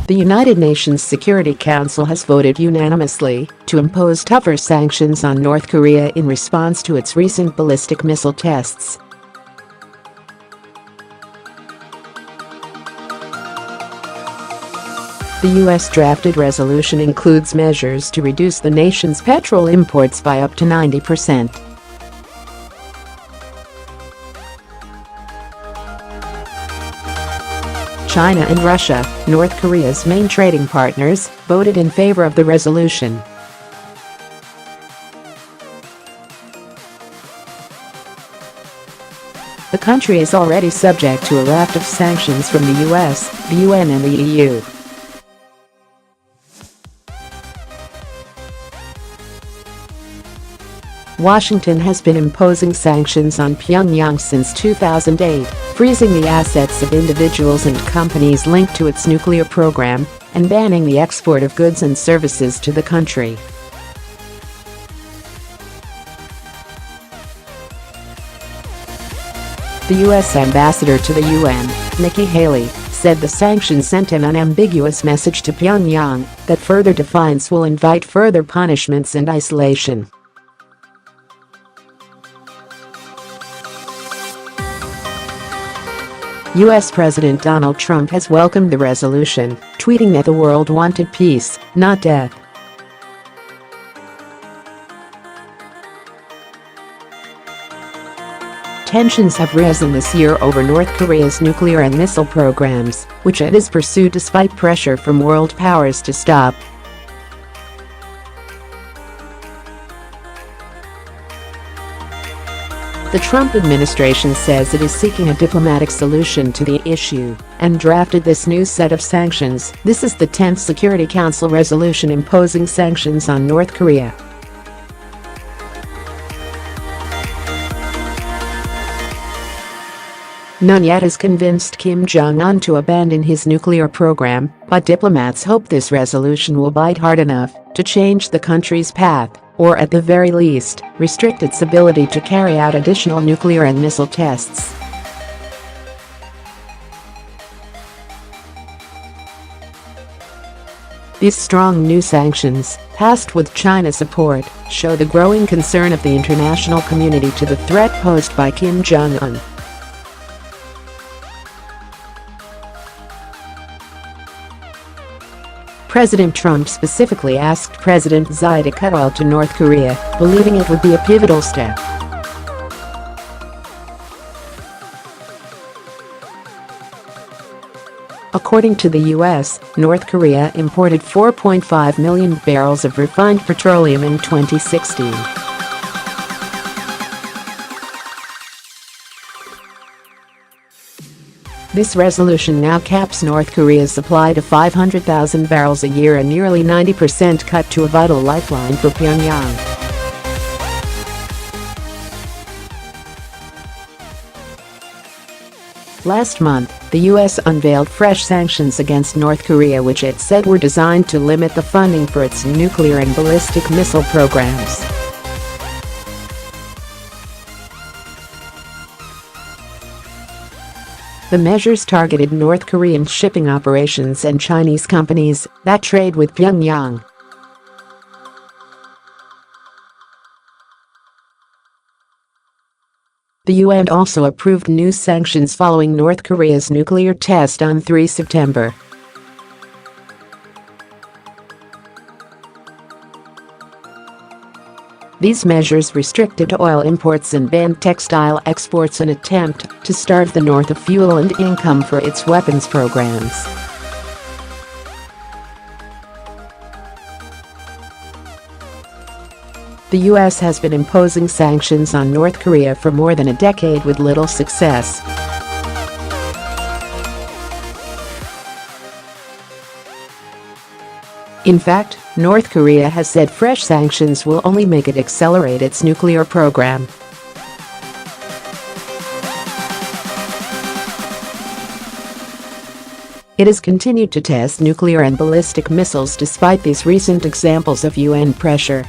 The United Nations Security Council has voted unanimously to impose tougher sanctions on North Korea in response to its recent ballistic missile tests. The U.S. drafted resolution includes measures to reduce the nation's petrol imports by up to 90%. China and Russia, North Korea's main trading partners, voted in favor of the resolution. The country is already subject to a raft of sanctions from the US, the UN and the EU. Washington has been imposing sanctions on Pyongyang since 2008, freezing the assets of individuals and companies linked to its nuclear program, and banning the export of goods and services to the country. The U.S. ambassador to the UN, Nikki Haley, said the sanctions sent an unambiguous message to Pyongyang that further defiance will invite further punishments and isolation. U.S. President Donald Trump has welcomed the resolution, tweeting that the world wanted peace, not death. Tensions have risen this year over North Korea's nuclear and missile programs, which it has pursued despite pressure from world powers to stop. The Trump administration says it is seeking a diplomatic solution to the issue and drafted this new set of sanctions. This is the 10th Security Council resolution imposing sanctions on North Korea. None yet has convinced Kim Jong-un to abandon his nuclear program, but diplomats hope this resolution will bite hard enough to change the country's path, or at the very least, restrict its ability to carry out additional nuclear and missile tests. These strong new sanctions, passed with China's support, show the growing concern of the international community to the threat posed by Kim Jong-un. President Trump specifically asked President Xi to cut oil to North Korea, believing it would be a pivotal step. According to the U.S., North Korea imported 4.5 million barrels of refined petroleum in 2016. This resolution now caps North Korea's supply to 500,000 barrels a year, a nearly 90% cut to a vital lifeline for Pyongyang. Last month, the U.S. unveiled fresh sanctions against North Korea, which it said were designed to limit the funding for its nuclear and ballistic missile programs. The measures targeted North Korean shipping operations and Chinese companies that trade with Pyongyang. The UN also approved new sanctions following North Korea's nuclear test on 3 September. These measures restricted oil imports and banned textile exports, an attempt to starve the North of fuel and income for its weapons programs. The U.S. has been imposing sanctions on North Korea for more than a decade with little success. In fact, North Korea has said fresh sanctions will only make it accelerate its nuclear program. It has continued to test nuclear and ballistic missiles despite these recent examples of UN pressure.